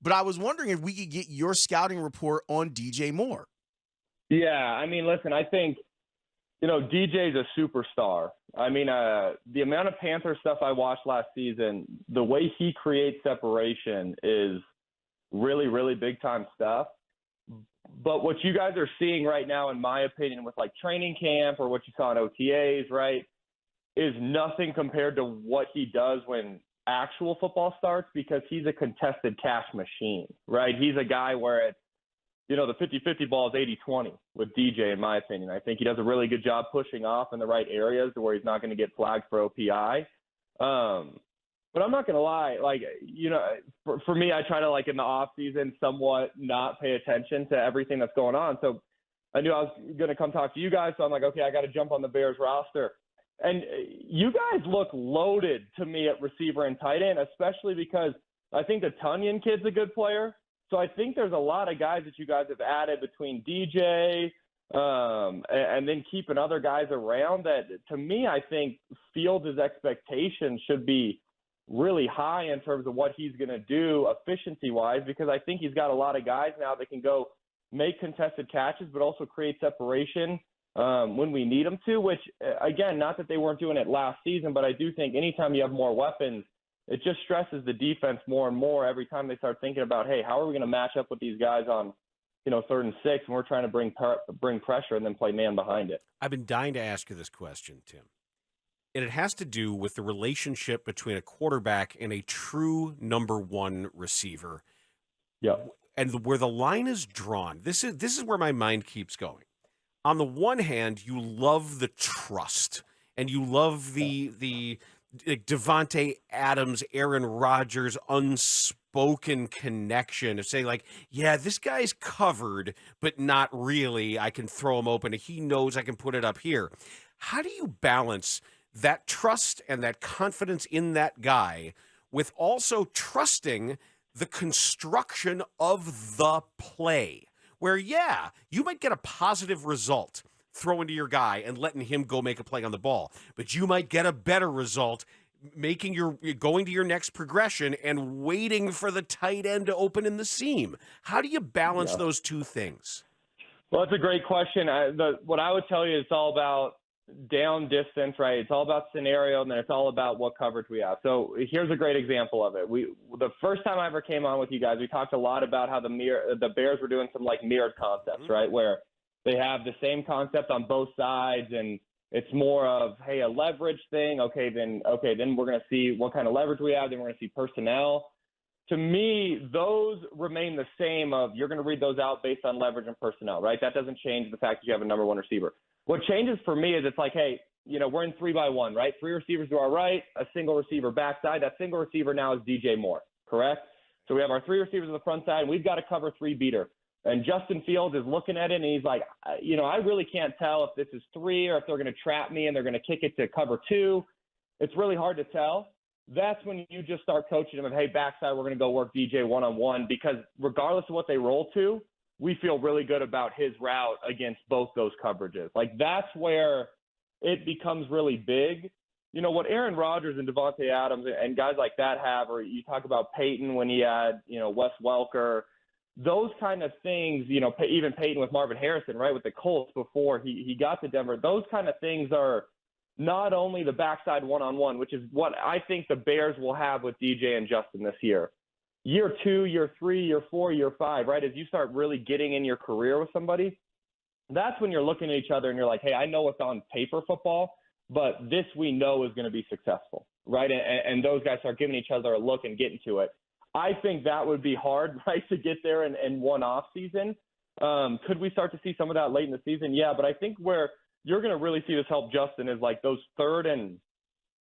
but I was wondering if we could get your scouting report on DJ Moore. Yeah, I mean, listen, I think, DJ's a superstar. I mean, the amount of Panther stuff I watched last season, the way he creates separation is really, really big-time stuff. But what you guys are seeing right now, in my opinion, with like training camp or what you saw in OTAs, right, is nothing compared to what he does when actual football starts, because he's a contested catch machine, right? He's a guy where it's, the 50-50 ball is 80-20 with DJ, in my opinion. I think he does a really good job pushing off in the right areas to where he's not going to get flagged for OPI. But I'm not going to lie, for me, I try to, in the off season, somewhat not pay attention to everything that's going on. So I knew I was going to come talk to you guys. So I'm like, okay, I got to jump on the Bears roster. And you guys look loaded to me at receiver and tight end, especially because I think the Tunyon kid's a good player. So I think there's a lot of guys that you guys have added between DJ and then keeping other guys around that, to me, I think Fields' expectations should be really high in terms of what he's going to do efficiency-wise, because I think he's got a lot of guys now that can go make contested catches but also create separation when we need them to, which, again, not that they weren't doing it last season, but I do think anytime you have more weapons, it just stresses the defense more and more every time they start thinking about, hey, how are we going to match up with these guys on, 3rd and 6, and we're trying to bring pressure and then play man behind it. I've been dying to ask you this question, Tim. And it has to do with the relationship between a quarterback and a true number one receiver. Yeah. And where the line is drawn, this is where my mind keeps going. On the one hand, you love the trust, and you love the Devontae Adams, Aaron Rodgers unspoken connection of saying, yeah, this guy's covered, but not really. I can throw him open. He knows I can put it up here. How do you balance that trust and that confidence in that guy with also trusting the construction of the play? Where, yeah, you might get a positive result throwing to your guy and letting him go make a play on the ball, but you might get a better result going to your next progression and waiting for the tight end to open in the seam. How do you balance those two things? Well, it's a great question. What I would tell you, it's all about down distance, right? It's all about scenario, and then it's all about what coverage we have. So here's a great example of it. The first time I ever came on with you guys, we talked a lot about how the Bears were doing some mirrored concepts, right? Where they have the same concept on both sides, and it's more of, hey, a leverage thing. Then we're going to see what kind of leverage we have. Then we're going to see personnel. To me, those remain the same of you're going to read those out based on leverage and personnel, right? That doesn't change the fact that you have a number one receiver. What changes for me is it's hey, we're in 3-by-1, right? 3 receivers to our right, a single receiver backside. That single receiver now is DJ Moore, correct? So we have our 3 receivers on the front side, and we've got to cover 3 beater. And Justin Fields is looking at it, and he's like, I really can't tell if this is 3 or if they're going to trap me and they're going to kick it to cover 2. It's really hard to tell. That's when you just start coaching them of, hey, backside, we're going to go work DJ one-on-one, because regardless of what they roll to, we feel really good about his route against both those coverages. That's where it becomes really big. What Aaron Rodgers and Devontae Adams and guys like that have, or you talk about Peyton when he had, Wes Welker, those kind of things, even Peyton with Marvin Harrison, right, with the Colts before he got to Denver, those kind of things are not only the backside one-on-one, which is what I think the Bears will have with DJ and Justin this year. Year 2, year 3, year 4, year 5, right, as you start really getting in your career with somebody, that's when you're looking at each other and you're like, hey, I know what's on paper football, but this we know is going to be successful, right? And those guys start giving each other a look and getting to it. I think that would be hard, right, to get there in one off season. Could we start to see some of that late in the season? Yeah, but I think where you're going to really see this help Justin is those third and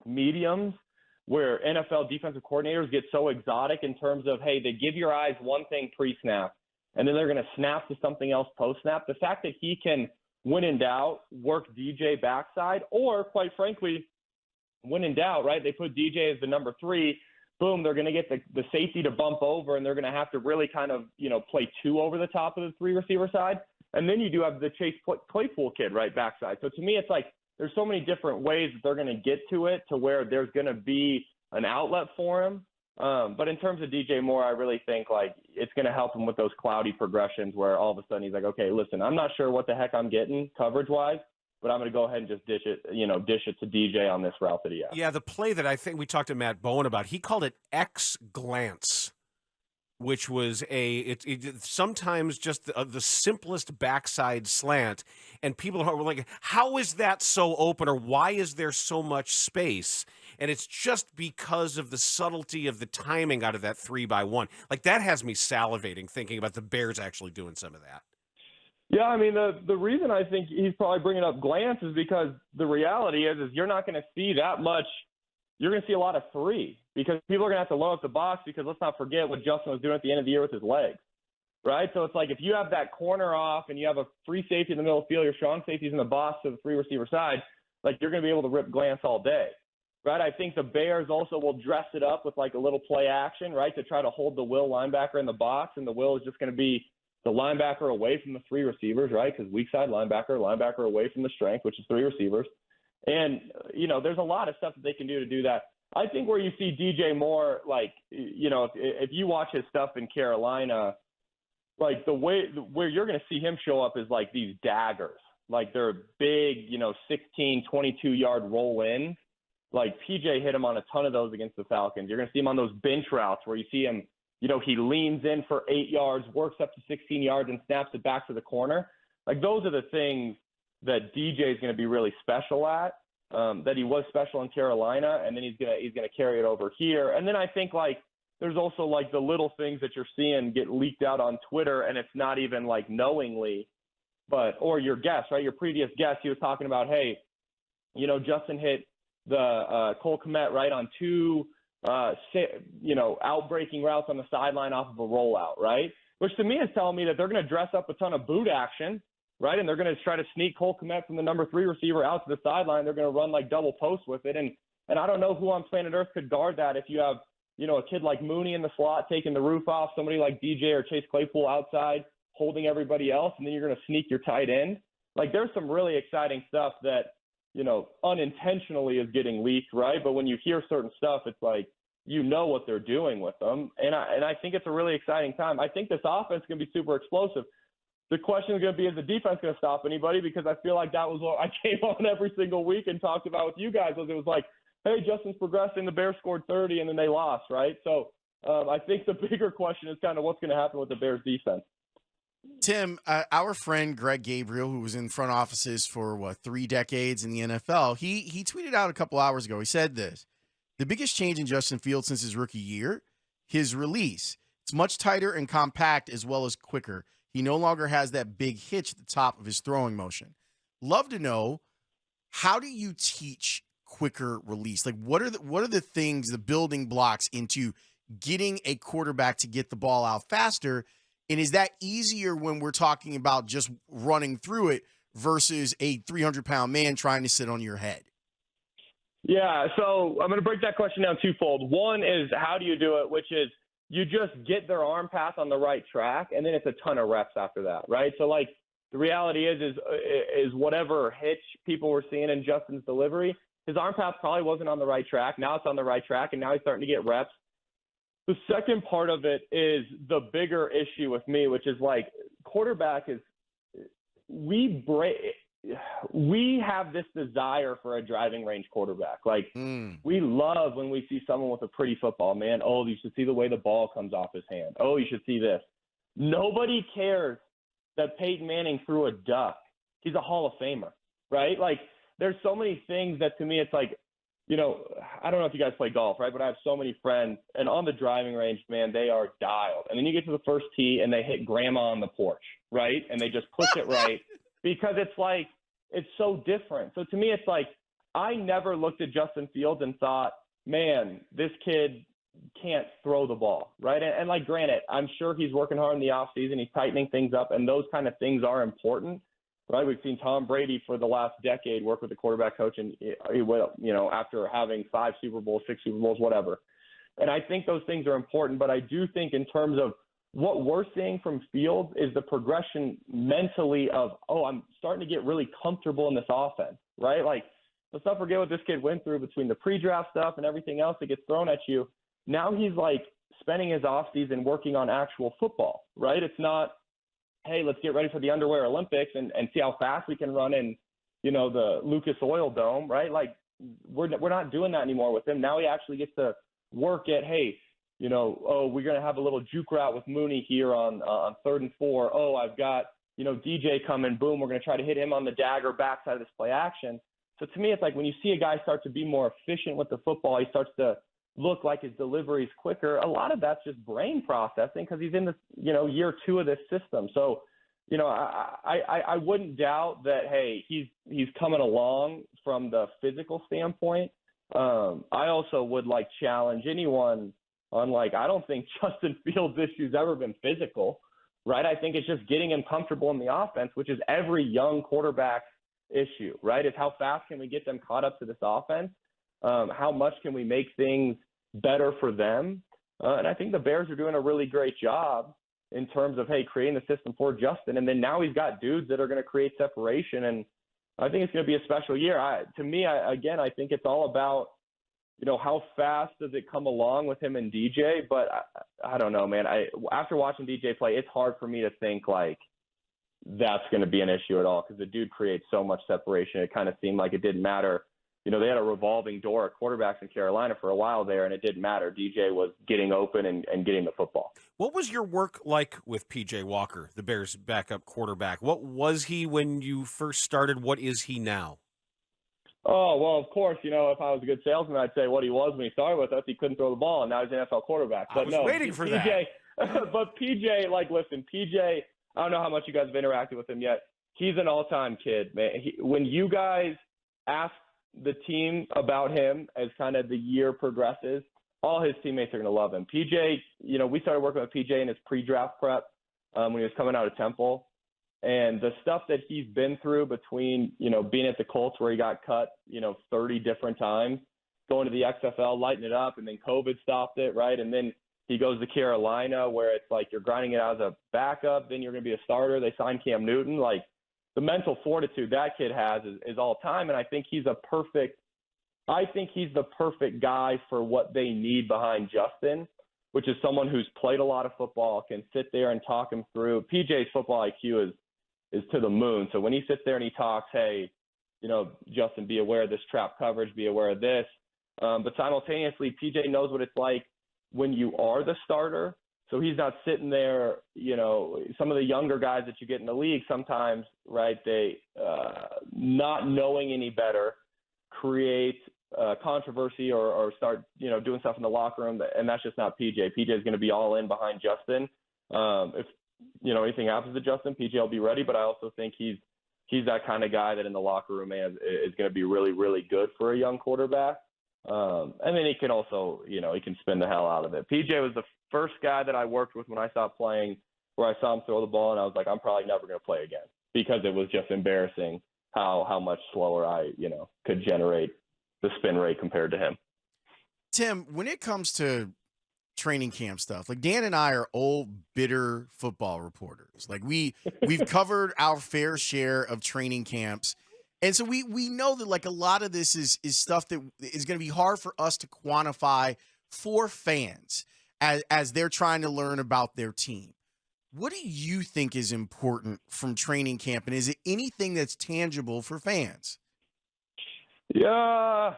mediums where NFL defensive coordinators get so exotic in terms of, hey, they give your eyes one thing pre-snap, and then they're going to snap to something else post-snap. The fact that he can, when in doubt, work DJ backside, or, quite frankly, when in doubt, right, they put DJ as the number 3, boom, they're going to get the safety to bump over, and they're going to have to really kind of, play 2 over the top of the 3 receiver side. And then you do have the Chase Claypool kid, right, backside. So to me, it's there's so many different ways that they're going to get to it to where there's going to be an outlet for him. But in terms of DJ Moore, I really think like it's going to help him with those cloudy progressions where all of a sudden he's like, okay, listen, I'm not sure what the heck I'm getting coverage-wise, but I'm going to go ahead and just dish it to DJ on this route that he has. Yeah, the play that I think we talked to Matt Bowen about, he called it X glance, which was sometimes just the simplest backside slant, and people were like, how is that so open, or why is there so much space? And it's just because of the subtlety of the timing out of that 3-by-1. Like, that has me salivating thinking about the Bears actually doing some of that. Yeah, I mean, the reason I think he's probably bringing up glance is because the reality is you're not going to see that much. You're going to see a lot of 3 because people are going to have to load up the box because let's not forget what Justin was doing at the end of the year with his legs, right? So it's like if you have that corner off and you have a free safety in the middle of the field, your strong safety's in the box to the 3-receiver side, like you're going to be able to rip glance all day. Right, I think the Bears also will dress it up with like a little play action, right, to try to hold the will linebacker in the box, and the will is just going to be the linebacker away from the 3 receivers, right, because weak side linebacker away from the strength, which is 3 receivers. And, there's a lot of stuff that they can do to do that. I think where you see DJ Moore, like, if you watch his stuff in Carolina, like where you're going to see him show up is like these daggers, like they're big, 16, 22-yard roll-in. Like PJ hit him on a ton of those against the Falcons. You're going to see him on those bench routes where you see him, he leans in for 8 yards, works up to 16 yards, and snaps it back to the corner. Like those are the things that DJ is going to be really special at. That he was special in Carolina, and then he's gonna carry it over here. And then I think like there's also like the little things that you're seeing get leaked out on Twitter, and it's not even like knowingly, or your guest, right? Your previous guest, he was talking about, hey, Justin hit the Cole Kmet right on 2 outbreaking routes on the sideline off of a rollout, right? Which to me is telling me that they're going to dress up a ton of boot action, right? And they're going to try to sneak Cole Kmet from the number 3 receiver out to the sideline. They're going to run like double post with it. And I don't know who on planet Earth could guard that if you have, a kid like Mooney in the slot taking the roof off, somebody like DJ or Chase Claypool outside holding everybody else, and then you're going to sneak your tight end. Like there's some really exciting stuff that, unintentionally is getting leaked, right? But when you hear certain stuff, it's like, what they're doing with them. And I think it's a really exciting time. I think this offense is going to be super explosive. The question is going to be, is the defense going to stop anybody? Because I feel like that was what I came on every single week and talked about with you guys. It was like, hey, Justin's progressing. The Bears scored 30 and then they lost, right? So I think the bigger question is kind of what's going to happen with the Bears defense. Tim, our friend Greg Gabriel, who was in front offices for 3 decades in the NFL, he tweeted out a couple hours ago. He said this: the biggest change in Justin Fields since his rookie year, his release. It's much tighter and compact as well as quicker. He no longer has that big hitch at the top of his throwing motion. Love to know, how do you teach quicker release? Like what are the things, the building blocks into getting a quarterback to get the ball out faster? And is that easier when we're talking about just running through it versus a 300-pound man trying to sit on your head? Yeah, so I'm going to break that question down twofold. One is how do you do it, which is you just get their arm path on the right track, and then it's a ton of reps after that, right? So, like, the reality is whatever hitch people were seeing in Justin's delivery, his arm path probably wasn't on the right track. Now it's on the right track, and now he's starting to get reps. The second part of it is the bigger issue with me, which is like quarterback is we have this desire for a driving range quarterback. Like we love when we see someone with a pretty football, man. Oh, you should see the way the ball comes off his hand. Oh, you should see this. Nobody cares that Peyton Manning threw a duck. He's a Hall of Famer, right? Like there's so many things that to me it's like, I don't know if you guys play golf, right? But I have so many friends, and on the driving range, man, they are dialed. And then you get to the first tee, and they hit grandma on the porch, right? And they just push it right because it's like it's so different. So to me, it's like I never looked at Justin Fields and thought, man, this kid can't throw the ball, right? And like, granted, I'm sure he's working hard in the offseason. He's tightening things up, and those kind of things are important. Right, we've seen Tom Brady for the last decade work with the quarterback coach, and he will, after having 5 Super Bowls, 6 Super Bowls, whatever. And I think those things are important, but I do think in terms of what we're seeing from Fields is the progression mentally of, I'm starting to get really comfortable in this offense, right? Like, let's not forget what this kid went through between the pre-draft stuff and everything else that gets thrown at you. now he's like spending his off season working on actual football, right? It's not, hey, let's get ready for the underwear Olympics and see how fast we can run in, the Lucas Oil Dome, right? Like we're not doing that anymore with him. Now he actually gets to work at, hey, we're going to have a little juke route with Mooney here on 3rd and 4. Oh, I've got, DJ coming. Boom, we're going to try to hit him on the dagger backside of this play action. So to me, it's like when you see a guy start to be more efficient with the football, he starts to look like his delivery is quicker. A lot of that's just brain processing because he's in this, year 2 of this system. So, I wouldn't doubt that, hey, he's coming along from the physical standpoint. I also would challenge anyone on I don't think Justin Fields' issue's ever been physical, right? I think it's just getting him comfortable in the offense, which is every young quarterback's issue, right? It's how fast can we get them caught up to this offense? How much can we make things better for them? And I think the Bears are doing a really great job in terms of, hey, creating the system for Justin. And then now he's got dudes that are going to create separation. And I think it's going to be a special year. I think it's all about, how fast does it come along with him and DJ? But I don't know, man. After watching DJ play, it's hard for me to think that's going to be an issue at all because the dude creates so much separation. It kind of seemed like it didn't matter. They had a revolving door at quarterbacks in Carolina for a while there, and it didn't matter. DJ was getting open and getting the football. What was your work like with P.J. Walker, the Bears' backup quarterback? What was he when you first started? What is he now? Oh, well, of course, if I was a good salesman, I'd say what he was when he started with us. He couldn't throw the ball, and now he's an NFL quarterback. But I was waiting for PJ, that. But PJ, listen, PJ, I don't know how much you guys have interacted with him yet. He's an all-time kid, man. When you guys ask the team about him as kind of the year progresses, all his teammates are going to love him. PJ, we started working with PJ in his pre-draft prep when he was coming out of Temple. And the stuff that he's been through between, being at the Colts where he got cut, 30 different times, going to the XFL, lighting it up, and then COVID stopped it, right? And then he goes to Carolina where it's like you're grinding it out as a backup, then you're going to be a starter. They signed Cam Newton. The mental fortitude that kid has is all time, and I think he's the perfect guy for what they need behind Justin, which is someone who's played a lot of football, can sit there and talk him through. PJ's football IQ is to the moon. So when he sits there and he talks, hey, Justin, be aware of this trap coverage, be aware of this. But simultaneously, PJ knows what it's like when you are the starter. So he's not sitting there, some of the younger guys that you get in the league sometimes, right, they not knowing any better create controversy or start, doing stuff in the locker room. And that's just not PJ. PJ is going to be all in behind Justin. If, anything happens to Justin, PJ will be ready. But I also think he's that kind of guy that in the locker room, man, is going to be really, really good for a young quarterback. And then he can also, he can spin the hell out of it. PJ was the first guy that I worked with when I stopped playing where I saw him throw the ball, and I was like, I'm probably never going to play again because it was just embarrassing how much slower I, could generate the spin rate compared to him. Tim, when it comes to training camp stuff, Dan and I are old, bitter football reporters. We've covered our fair share of training camps. And so we know that a lot of this is stuff that is going to be hard for us to quantify for fans as they're trying to learn about their team. What do you think is important from training camp, and is it anything that's tangible for fans? Yeah,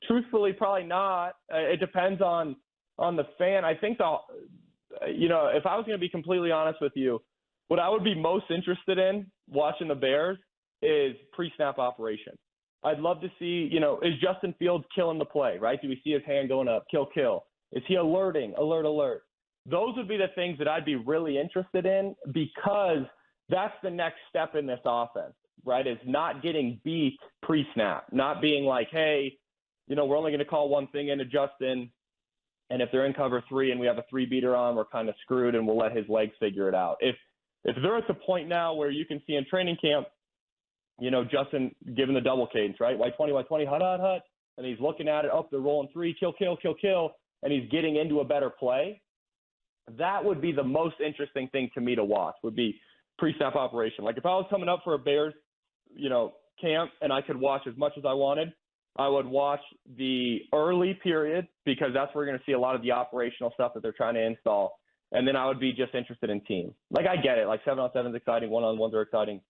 truthfully, probably not. It depends on the fan. I think if I was going to be completely honest with you, what I would be most interested in watching the Bears is pre-snap operation. I'd love to see, is Justin Fields killing the play, right? Do we see his hand going up, kill? Is he alerting, alert? Those would be the things that I'd be really interested in because that's the next step in this offense, right? Is not getting beat pre-snap, not being like, hey, we're only going to call one thing into Justin, and if they're in cover 3 and we have a 3-beater on, we're kind of screwed and we'll let his legs figure it out. If they're at the point now where you can see in training camp, Justin giving the double cadence, right? Y20, hut, and he's looking at it, they're rolling 3, kill, and he's getting into a better play. That would be the most interesting thing to me to watch, would be pre-snap operation. If I was coming up for a Bears, camp and I could watch as much as I wanted, I would watch the early period because that's where we're going to see a lot of the operational stuff that they're trying to install. And then I would be just interested in team. Like, I get it. Like, 7-on-7 is exciting. 1-on-1s are exciting.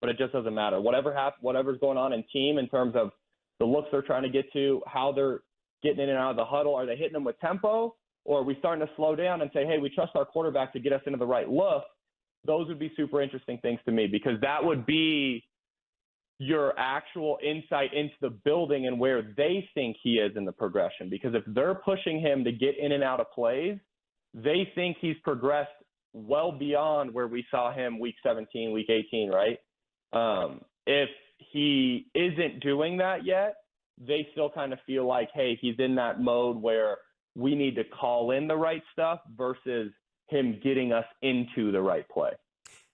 But it just doesn't matter. Whatever's going on in team in terms of the looks they're trying to get to, how they're getting in and out of the huddle. Are they hitting them with tempo? Or are we starting to slow down and say, hey, we trust our quarterback to get us into the right look? Those would be super interesting things to me because that would be your actual insight into the building and where they think he is in the progression. Because if they're pushing him to get in and out of plays, they think he's progressed well beyond where we saw him week 17, week 18, right? If he isn't doing that yet, they still kind of feel like, hey, he's in that mode where we need to call in the right stuff versus him getting us into the right play.